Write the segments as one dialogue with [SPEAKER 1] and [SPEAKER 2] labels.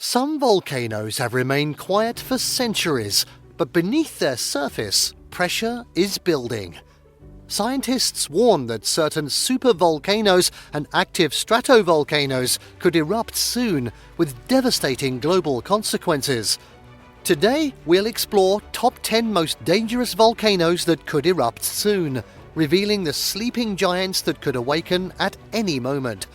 [SPEAKER 1] Some volcanoes have remained quiet for centuries, but beneath their surface, pressure is building. Scientists warn that certain supervolcanoes and active stratovolcanoes could erupt soon, with devastating global consequences. Today, we'll explore top 10 most dangerous volcanoes that could erupt soon, revealing the sleeping giants that could awaken at any moment.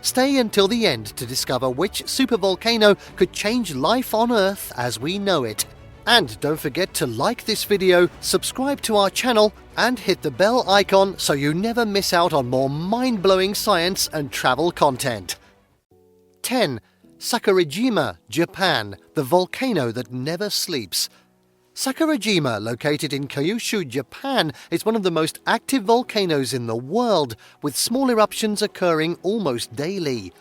[SPEAKER 1] Stay until the end to discover which supervolcano could change life on Earth as we know it. And don't forget to like this video, subscribe to our channel, and hit the bell icon so you never miss out on more mind-blowing science and travel content. 10. Sakurajima, Japan, the volcano that never sleeps. Sakurajima, located in Kyushu, Japan, is one of the most active volcanoes in the world, with small eruptions occurring almost daily.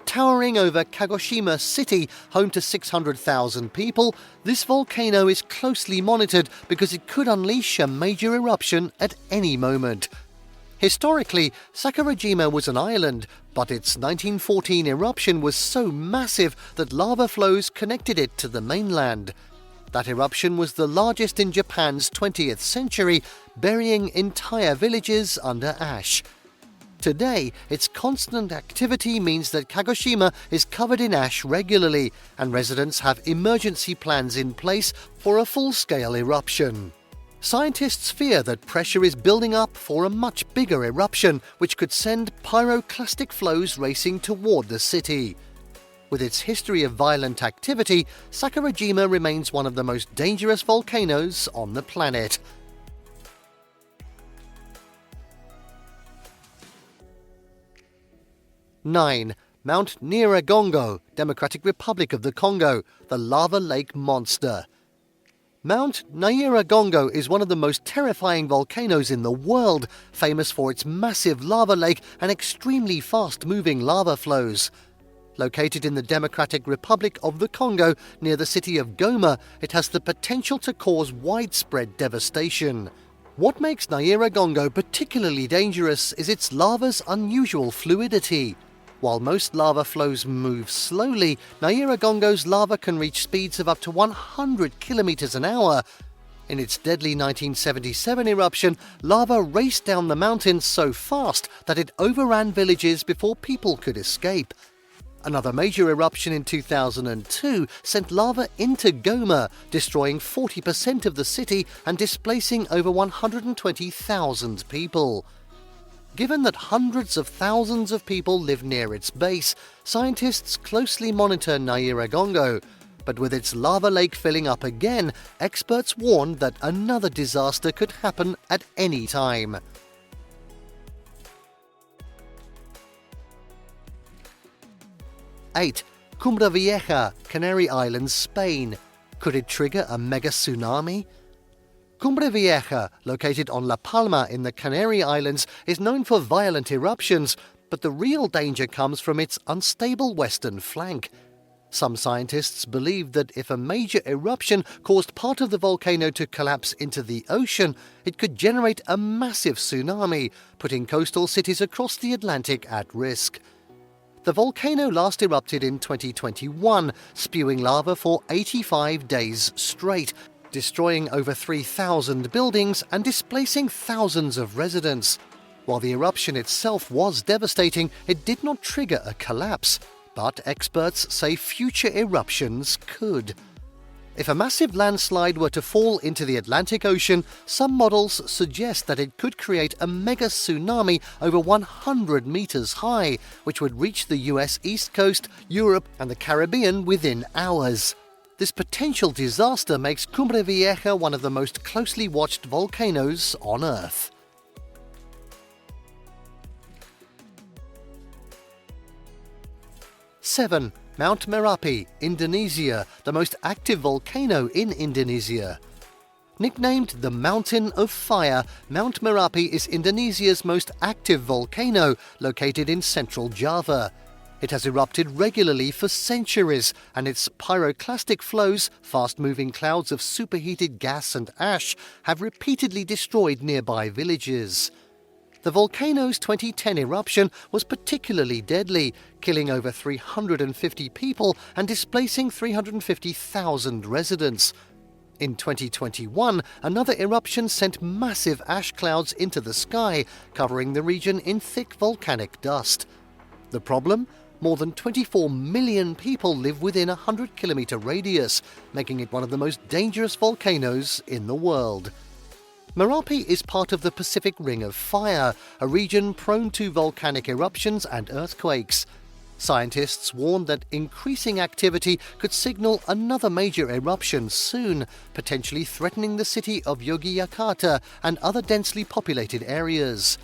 [SPEAKER 1] Towering over Kagoshima City, home to 600,000 people, this volcano is closely monitored because it could unleash a major eruption at any moment. Historically, Sakurajima was an island, but its 1914 eruption was so massive that lava flows connected it to the mainland. That eruption was the largest in Japan's 20th century, burying entire villages under ash. Today, its constant activity means that Kagoshima is covered in ash regularly, and residents have emergency plans in place for a full-scale eruption. Scientists fear that pressure is building up for a much bigger eruption, which could send pyroclastic flows racing toward the city. With its history of violent activity, Sakurajima remains one of the most dangerous volcanoes on the planet. (9) Mount Nyiragongo, Democratic Republic of the Congo, the lava lake monster. Mount Nyiragongo is one of the most terrifying volcanoes in the world, famous for its massive lava lake and extremely fast-moving lava flows. Located in the Democratic Republic of the Congo near the city of Goma, it has the potential to cause widespread devastation. What makes Nyiragongo particularly dangerous is its lava's unusual fluidity. While most lava flows move slowly, Nyiragongo's lava can reach speeds of up to 100 kilometers an hour. In its deadly 1977 eruption, lava raced down the mountain so fast that it overran villages before people could escape. Another major eruption in 2002 sent lava into Goma, destroying 40% of the city and displacing over 120,000 people. Given that hundreds of thousands of people live near its base, scientists closely monitor Nyiragongo. But with its lava lake filling up again, experts warn that another disaster could happen at any time. 8. Cumbre Vieja, Canary Islands, Spain. Could it trigger a mega tsunami? Cumbre Vieja, located on La Palma in the Canary Islands, is known for violent eruptions, but the real danger comes from its unstable western flank. Some scientists believe that if a major eruption caused part of the volcano to collapse into the ocean, it could generate a massive tsunami, putting coastal cities across the Atlantic at risk. The volcano last erupted in 2021, spewing lava for 85 days straight, destroying over 3,000 buildings and displacing thousands of residents. While the eruption itself was devastating, it did not trigger a collapse, but experts say future eruptions could. If a massive landslide were to fall into the Atlantic Ocean, some models suggest that it could create a mega tsunami over 100 meters high, which would reach the US East Coast, Europe, and the Caribbean within hours. This potential disaster makes Cumbre Vieja one of the most closely watched volcanoes on Earth. 7. Mount Merapi, Indonesia, the most active volcano in Indonesia. Nicknamed the Mountain of Fire, Mount Merapi is Indonesia's most active volcano, located in central Java. It has erupted regularly for centuries, and its pyroclastic flows, fast-moving clouds of superheated gas and ash, have repeatedly destroyed nearby villages. The Volcano's 2010 eruption was particularly deadly, killing over 350 people and displacing 350,000 residents. In 2021, another eruption sent massive ash clouds into the sky, covering the region in thick volcanic dust. The problem? More than 24 million people live within a 100-kilometer radius, making it one of the most dangerous volcanoes in the world. Merapi is part of the Pacific Ring of Fire, a region prone to volcanic eruptions and earthquakes. Scientists warn that increasing activity could signal another major eruption soon, potentially threatening the city of Yogyakarta and other densely populated areas.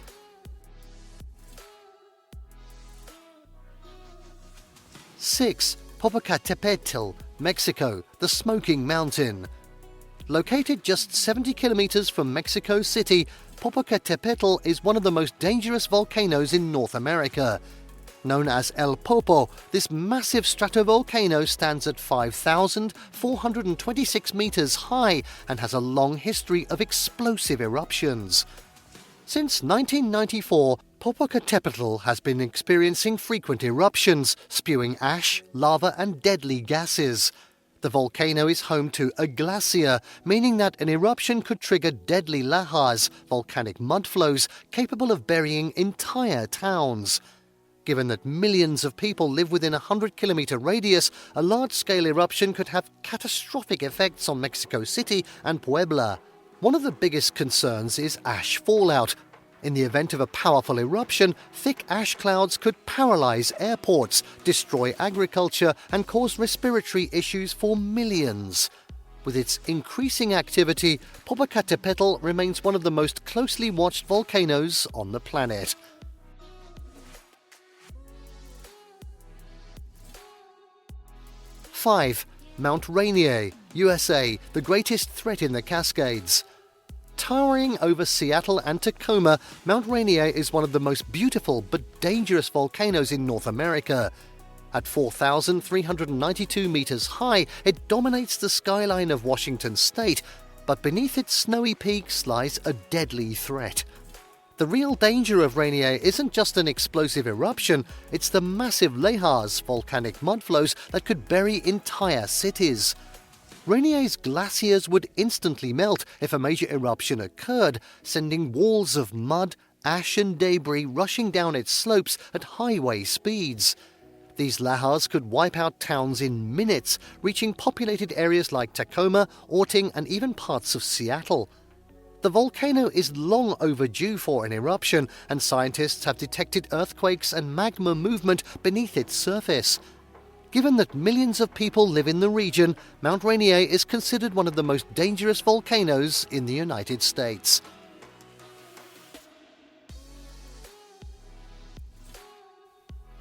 [SPEAKER 1] Six, Popocatépetl, Mexico, the Smoking Mountain. Located just 70 kilometers from Mexico City, Popocatépetl is one of the most dangerous volcanoes in North America. Known as El Popo, this massive stratovolcano stands at 5,426 meters high and has a long history of explosive eruptions. Since 1994, Popocatépetl has been experiencing frequent eruptions, spewing ash, lava and deadly gases. The volcano is home to a glacier, meaning that an eruption could trigger deadly lahars, volcanic mudflows capable of burying entire towns. Given that millions of people live within a 100-kilometer radius, a large-scale eruption could have catastrophic effects on Mexico City and Puebla. One of the biggest concerns is ash fallout. In the event of a powerful eruption, thick ash clouds could paralyze airports, destroy agriculture, and cause respiratory issues for millions. With its increasing activity, Popocatépetl remains one of the most closely watched volcanoes on the planet. Five, Mount Rainier, USA, the greatest threat in the Cascades. Towering over Seattle and Tacoma, Mount Rainier is one of the most beautiful but dangerous volcanoes in North America. At 4,392 meters high, it dominates the skyline of Washington state, but beneath its snowy peaks lies a deadly threat. The real danger of Rainier isn't just an explosive eruption, it's the massive lahars, volcanic mudflows that could bury entire cities. Rainier's glaciers would instantly melt if a major eruption occurred, sending walls of mud, ash and debris rushing down its slopes at highway speeds. These lahars could wipe out towns in minutes, reaching populated areas like Tacoma, Orting and even parts of Seattle. The volcano is long overdue for an eruption, and scientists have detected earthquakes and magma movement beneath its surface. Given that millions of people live in the region, Mount Rainier is considered one of the most dangerous volcanoes in the United States.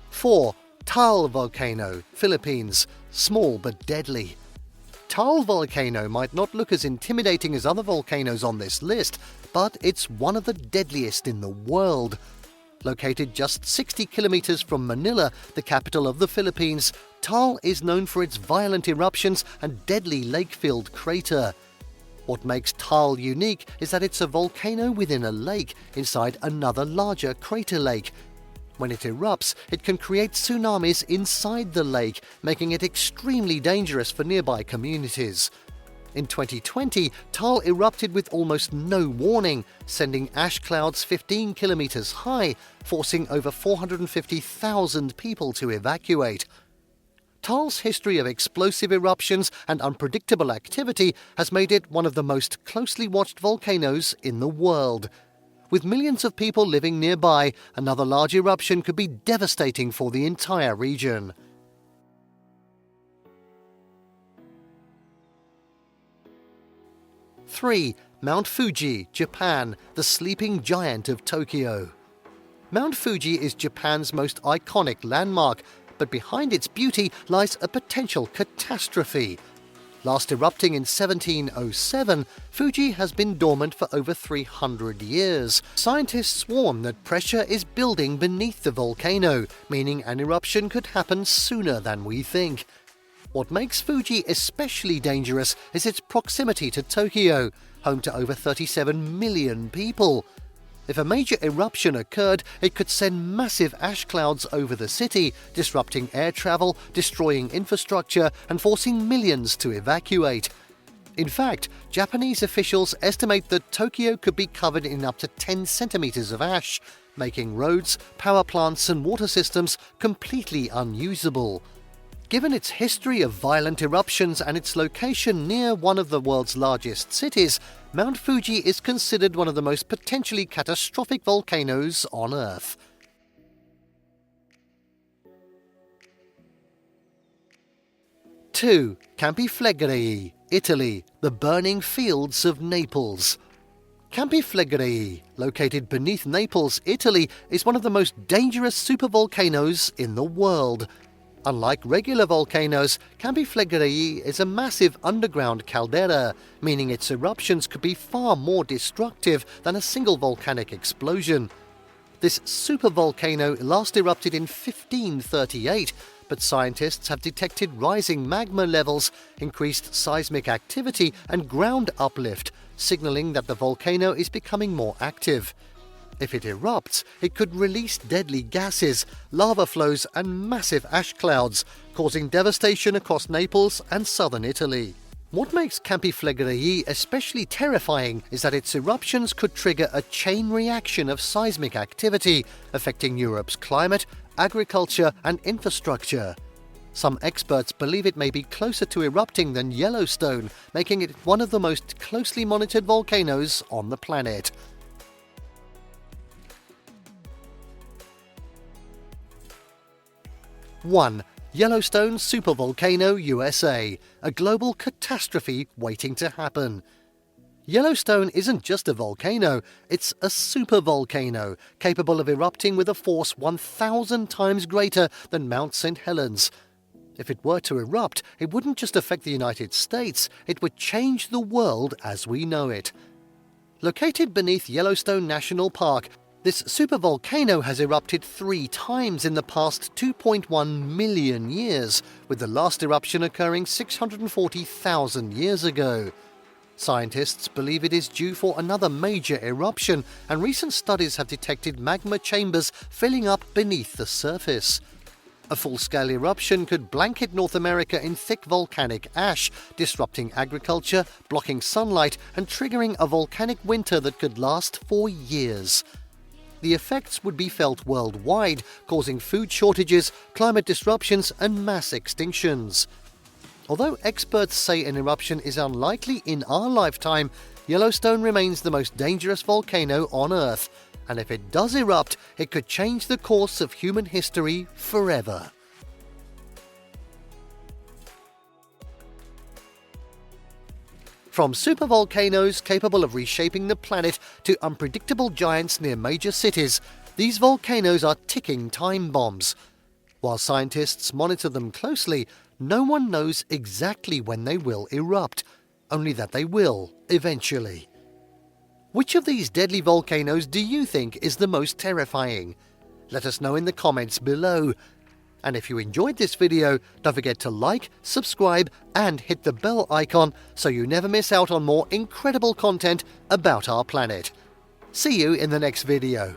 [SPEAKER 1] Four, Taal Volcano, Philippines, small but deadly. Taal Volcano might not look as intimidating as other volcanoes on this list, but it's one of the deadliest in the world. Located just 60 kilometers from Manila, the capital of the Philippines, Taal is known for its violent eruptions and deadly lake-filled crater. What makes Taal unique is that it's a volcano within a lake inside another larger crater lake. When it erupts, it can create tsunamis inside the lake, making it extremely dangerous for nearby communities. In 2020, Taal erupted with almost no warning, sending ash clouds 15 kilometers high, forcing over 450,000 people to evacuate. Taal's history of explosive eruptions and unpredictable activity has made it one of the most closely watched volcanoes in the world. With millions of people living nearby, another large eruption could be devastating for the entire region. Three, Mount Fuji, Japan, the sleeping giant of Tokyo. Mount Fuji is Japan's most iconic landmark, but behind its beauty lies a potential catastrophe. Last erupting in 1707, Fuji has been dormant for over 300 years. Scientists warn that pressure is building beneath the volcano, meaning an eruption could happen sooner than we think. What makes Fuji especially dangerous is its proximity to Tokyo, home to over 37 million people. If a major eruption occurred, it could send massive ash clouds over the city, disrupting air travel, destroying infrastructure, and forcing millions to evacuate. In fact, Japanese officials estimate that Tokyo could be covered in up to 10 centimeters of ash, making roads, power plants, and water systems completely unusable. Given its history of violent eruptions and its location near one of the world's largest cities, Mount Fuji is considered one of the most potentially catastrophic volcanoes on Earth. Two, Campi Flegrei, Italy, the burning fields of Naples. Campi Flegrei, located beneath Naples, Italy, is one of the most dangerous supervolcanoes in the world. Unlike regular volcanoes, Campi Flegrei is a massive underground caldera, meaning its eruptions could be far more destructive than a single volcanic explosion. This supervolcano last erupted in 1538, but scientists have detected rising magma levels, increased seismic activity, and ground uplift, signaling that the volcano is becoming more active. If it erupts, it could release deadly gases, lava flows, and massive ash clouds, causing devastation across Naples and southern Italy. What makes Campi Flegrei especially terrifying is that its eruptions could trigger a chain reaction of seismic activity, affecting Europe's climate, agriculture, and infrastructure. Some experts believe it may be closer to erupting than Yellowstone, making it one of the most closely monitored volcanoes on the planet. 1. Yellowstone Supervolcano, USA, a global catastrophe waiting to happen. Yellowstone isn't just a volcano, it's a supervolcano, capable of erupting with a force 1,000 times greater than Mount St. Helens. If it were to erupt, it wouldn't just affect the United States, it would change the world as we know it. Located beneath Yellowstone National Park, this supervolcano has erupted 3 times in the past 2.1 million years, with the last eruption occurring 640,000 years ago. Scientists believe it is due for another major eruption, and recent studies have detected magma chambers filling up beneath the surface. A full-scale eruption could blanket North America in thick volcanic ash, disrupting agriculture, blocking sunlight, and triggering a volcanic winter that could last for years. The effects would be felt worldwide, causing food shortages, climate disruptions, and mass extinctions. Although experts say an eruption is unlikely in our lifetime, Yellowstone remains the most dangerous volcano on Earth, and if it does erupt, it could change the course of human history forever. From supervolcanoes capable of reshaping the planet to unpredictable giants near major cities, these volcanoes are ticking time bombs. While scientists monitor them closely, no one knows exactly when they will erupt, only that they will, eventually. Which of these deadly volcanoes do you think is the most terrifying? Let us know in the comments below. And if you enjoyed this video, don't forget to like, subscribe, and hit the bell icon so you never miss out on more incredible content about our planet. See you in the next video.